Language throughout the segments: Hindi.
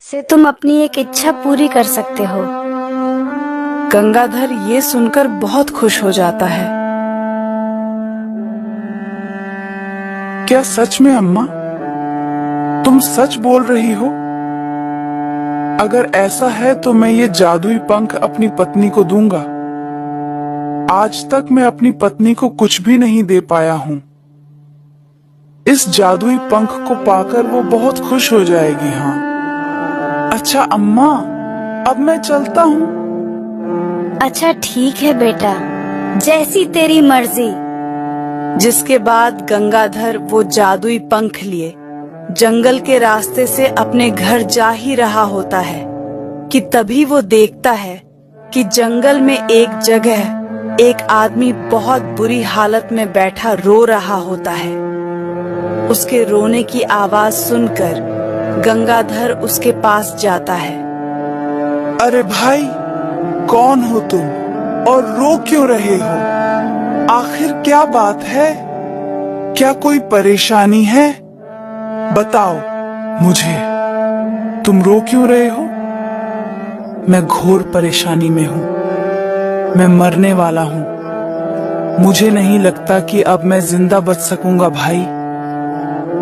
से तुम अपनी एक इच्छा पूरी कर सकते हो। गंगाधर ये सुनकर बहुत खुश हो जाता है। क्या सच में अम्मा? तुम सच बोल रही हो? अगर ऐसा है तो मैं ये जादुई पंख अपनी पत्नी को दूंगा। आज तक मैं अपनी पत्नी को कुछ भी नहीं दे पाया हूँ। इस जादुई पंख को पाकर वो बहुत खुश हो जाएगी। हाँ, अच्छा अम्मा, अब मैं चलता हूँ। अच्छा ठीक है बेटा, जैसी तेरी मर्जी। जिसके बाद गंगाधर वो जादुई पंख लिए जंगल के रास्ते से अपने घर जा ही रहा होता है कि तभी वो देखता है कि जंगल में एक जगह एक आदमी बहुत बुरी हालत में बैठा रो रहा होता है। उसके रोने की आवाज सुनकर गंगाधर उसके पास जाता है। अरे भाई, कौन हो तुम और रो क्यों रहे हो? आखिर क्या बात है? क्या कोई परेशानी है? बताओ मुझे, तुम रो क्यों रहे हो? मैं घोर परेशानी में हूँ। मैं मरने वाला हूँ। मुझे नहीं लगता कि अब मैं जिंदा बच सकूंगा भाई।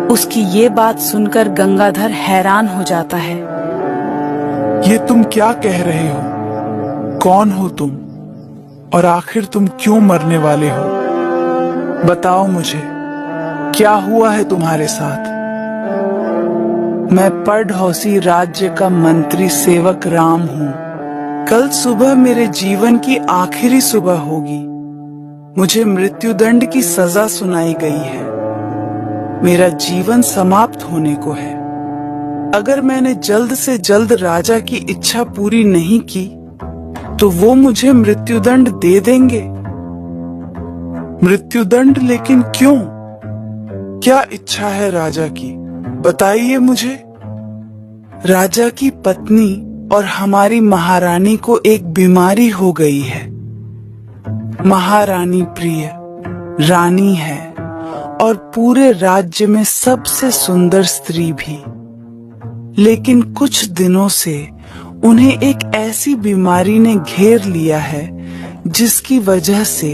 उसकी ये बात सुनकर गंगाधर हैरान हो जाता है। ये तुम क्या कह रहे हो? कौन हो तुम और आखिर तुम क्यों मरने वाले हो? बताओ मुझे, क्या हुआ है तुम्हारे साथ? मैं पढ़ौसी राज्य का मंत्री सेवक राम हूँ। कल सुबह मेरे जीवन की आखिरी सुबह होगी। मुझे मृत्युदंड की सजा सुनाई गई है। मेरा जीवन समाप्त होने को है। अगर मैंने जल्द से जल्द राजा की इच्छा पूरी नहीं की तो वो मुझे मृत्युदंड दे देंगे। मृत्युदंड? लेकिन क्यों? क्या इच्छा है राजा की? बताइए मुझे। राजा की पत्नी और हमारी महारानी को एक बीमारी हो गई है। महारानी प्रिय रानी है और पूरे राज्य में सबसे सुंदर स्त्री भी। लेकिन कुछ दिनों से उन्हें एक ऐसी बीमारी ने घेर लिया है जिसकी वजह से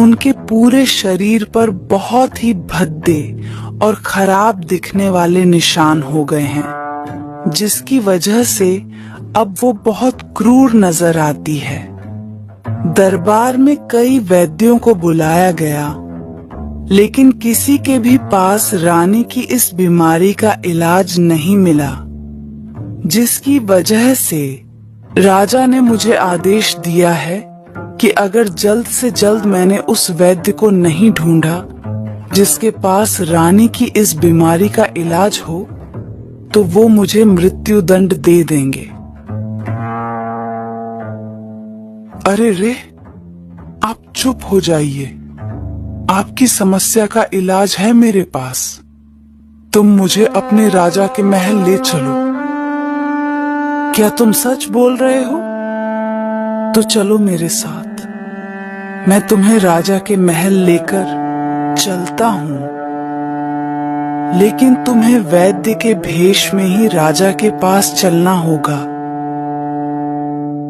उनके पूरे शरीर पर बहुत ही भद्दे और खराब दिखने वाले निशान हो गए हैं, जिसकी वजह से अब वो बहुत क्रूर नजर आती है। दरबार में कई वैद्यों को बुलाया गया, लेकिन किसी के भी पास रानी की इस बीमारी का इलाज नहीं मिला, जिसकी वजह से राजा ने मुझे आदेश दिया है कि अगर जल्द से जल्द मैंने उस वैद्य को नहीं ढूंढा जिसके पास रानी की इस बीमारी का इलाज हो, तो वो मुझे मृत्युदंड दे देंगे। अरे रे, आप चुप हो जाइए। आपकी समस्या का इलाज है मेरे पास। तुम मुझे अपने राजा के महल ले चलो। क्या तुम सच बोल रहे हो? तो चलो मेरे साथ। मैं तुम्हें राजा के महल लेकर चलता हूँ, लेकिन तुम्हें वैद्य के भेष में ही राजा के पास चलना होगा।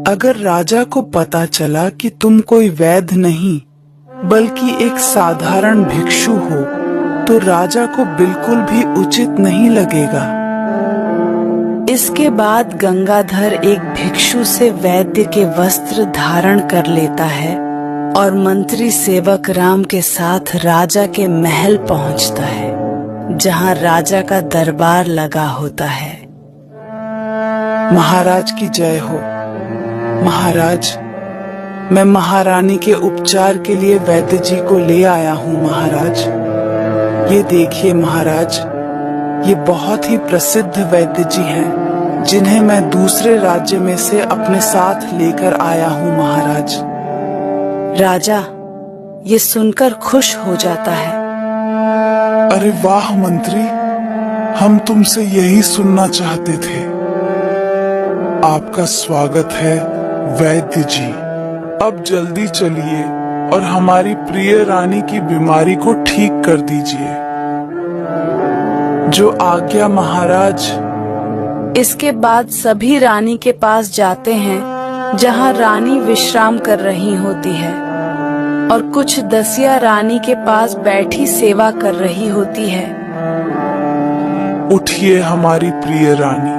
अगर राजा को पता चला कि तुम कोई वैद्य नहीं बल्कि एक साधारण भिक्षु हो, तो राजा को बिल्कुल भी उचित नहीं लगेगा। इसके बाद गंगाधर एक भिक्षु से वैद्य के वस्त्र धारण कर लेता है और मंत्री सेवक राम के साथ राजा के महल पहुंचता है, जहां राजा का दरबार लगा होता है। महाराज की जय हो। महाराज, मैं महारानी के उपचार के लिए वैद्य जी को ले आया हूँ। महाराज, ये देखिए महाराज, ये बहुत ही प्रसिद्ध वैद्य जी हैं, जिन्हें मैं दूसरे राज्य में से अपने साथ लेकर आया हूँ। महाराज। राजा ये सुनकर खुश हो जाता है। अरे वाह मंत्री, हम तुमसे यही सुनना चाहते थे। आपका स्वागत है वैद्य जी। अब जल्दी चलिए और हमारी प्रिय रानी की बीमारी को ठीक कर दीजिए। जो आज्ञा महाराज। इसके बाद सभी रानी के पास जाते हैं जहां रानी विश्राम कर रही होती है और कुछ दसिया रानी के पास बैठी सेवा कर रही होती है। उठिए हमारी प्रिय रानी,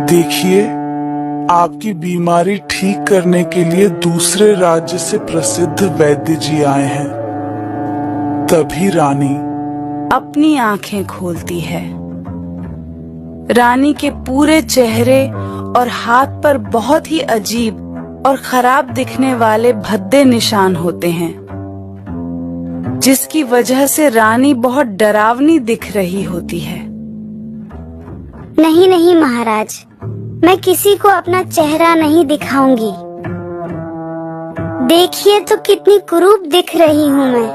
देखिए आपकी बीमारी ठीक करने के लिए दूसरे राज्य से प्रसिद्ध वैद्य जी आए हैं। तभी रानी अपनी आंखें खोलती है। रानी के पूरे चेहरे और हाथ पर बहुत ही अजीब और खराब दिखने वाले भद्दे निशान होते हैं, जिसकी वजह से रानी बहुत डरावनी दिख रही होती है। नहीं नहीं महाराज, मैं किसी को अपना चेहरा नहीं दिखाऊंगी। देखिए तो कितनी कुरूप दिख रही हूँ मैं।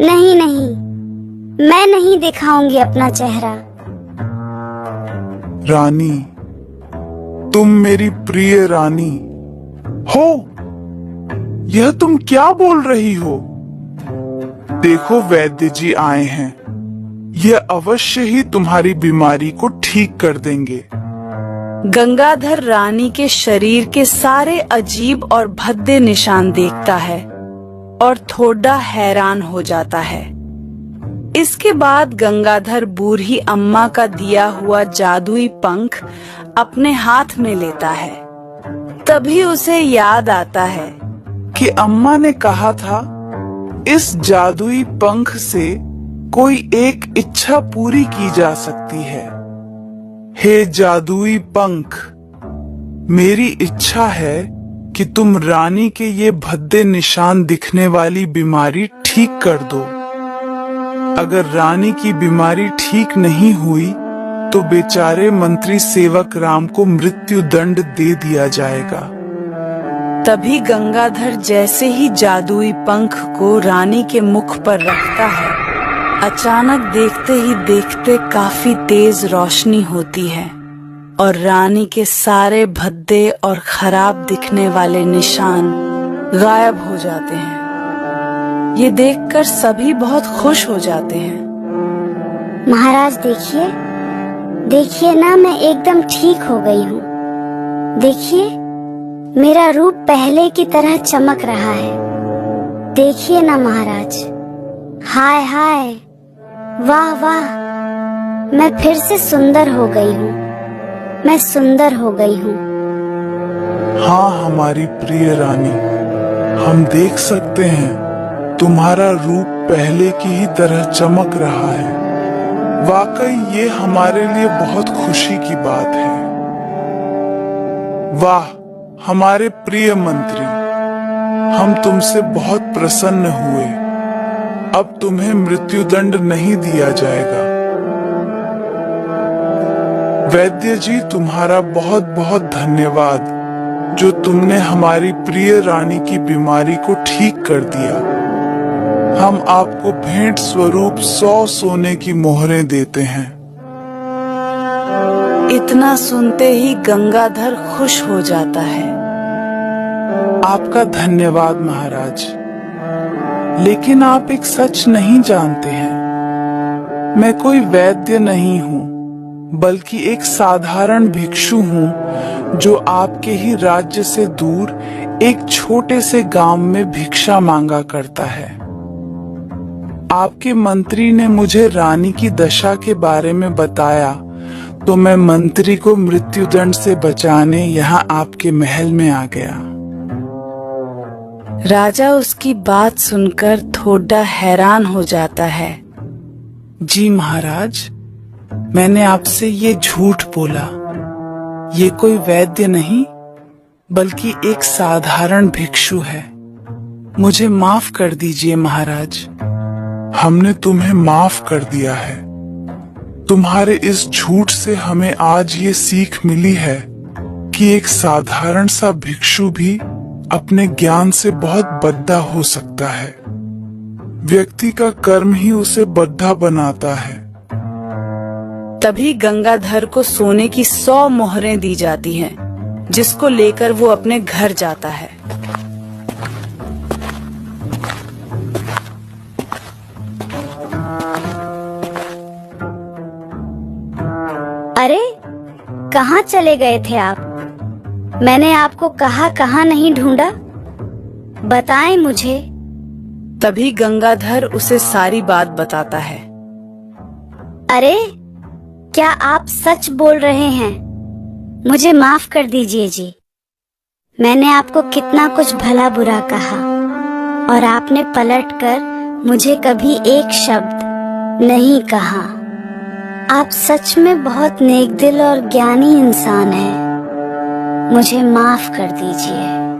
नहीं नहीं, मैं नहीं दिखाऊंगी अपना चेहरा। रानी, तुम मेरी प्रिय रानी हो, यह तुम क्या बोल रही हो? देखो वैद्य जी आए हैं, यह अवश्य ही तुम्हारी बीमारी को ठीक कर देंगे। गंगाधर रानी के शरीर के सारे अजीब और भद्दे निशान देखता है और थोड़ा हैरान हो जाता है। इसके बाद गंगाधर बूढ़ी अम्मा का दिया हुआ जादुई पंख अपने हाथ में लेता है। तभी उसे याद आता है कि अम्मा ने कहा था इस जादुई पंख से कोई एक इच्छा पूरी की जा सकती है। हे जादुई पंख, मेरी इच्छा है कि तुम रानी के ये भद्दे निशान दिखने वाली बीमारी ठीक कर दो। अगर रानी की बीमारी ठीक नहीं हुई तो बेचारे मंत्री सेवक राम को मृत्यु दंड दे दिया जाएगा। तभी गंगाधर जैसे ही जादुई पंख को रानी के मुख पर रखता है, अचानक देखते ही देखते काफी तेज रोशनी होती है और रानी के सारे भद्दे और खराब दिखने वाले निशान गायब हो जाते हैं। ये देखकर सभी बहुत खुश हो जाते हैं। महाराज देखिए, देखिए ना, मैं एकदम ठीक हो गई हूँ। देखिए मेरा रूप पहले की तरह चमक रहा है। देखिए ना महाराज, हाय हाय, वाह वाह, मैं फिर से सुंदर हो गई हूँ। मैं सुंदर हो गई हूँ। हाँ हमारी प्रिय रानी, हम देख सकते हैं तुम्हारा रूप पहले की ही तरह चमक रहा है। वाकई ये हमारे लिए बहुत खुशी की बात है। वाह हमारे प्रिय मंत्री, हम तुमसे बहुत प्रसन्न हुए। अब तुम्हें मृत्युदंड नहीं दिया जाएगा। वैद्य जी, तुम्हारा बहुत बहुत धन्यवाद जो तुमने हमारी प्रिय रानी की बीमारी को ठीक कर दिया। हम आपको भेंट स्वरूप 100 सोने की मोहरें देते हैं। इतना सुनते ही गंगाधर खुश हो जाता है। आपका धन्यवाद महाराज, लेकिन आप एक सच नहीं जानते हैं। मैं कोई वैद्य नहीं हूँ, बल्कि एक साधारण भिक्षु हूँ जो आपके ही राज्य से दूर एक छोटे से गांव में भिक्षा मांगा करता है। आपके मंत्री ने मुझे रानी की दशा के बारे में बताया, तो मैं मंत्री को मृत्युदंड से बचाने यहाँ आपके महल में आ गया। राजा उसकी बात सुनकर थोड़ा हैरान हो जाता है। जी महाराज, मैंने आपसे ये झूठ बोला। ये कोई वैद्य नहीं, बल्कि एक साधारण भिक्षु है। मुझे माफ कर दीजिए महाराज। हमने तुम्हें माफ कर दिया है। तुम्हारे इस झूठ से हमें आज ये सीख मिली है कि एक साधारण सा भिक्षु भी अपने ज्ञान से बहुत बद्धा हो सकता है। व्यक्ति का कर्म ही उसे बद्धा बनाता है। तभी गंगाधर को सोने की 100 मोहरें दी जाती हैं, जिसको लेकर वो अपने घर जाता है। अरे कहाँ चले गए थे आप? मैंने आपको कहाँ नहीं ढूंढा, बताएं मुझे। तभी गंगाधर उसे सारी बात बताता है। अरे क्या आप सच बोल रहे हैं? मुझे माफ कर दीजिए जी। मैंने आपको कितना कुछ भला बुरा कहा और आपने पलटकर मुझे कभी एक शब्द नहीं कहा। आप सच में बहुत नेक दिल और ज्ञानी इंसान हैं। मुझे माफ कर दीजिए।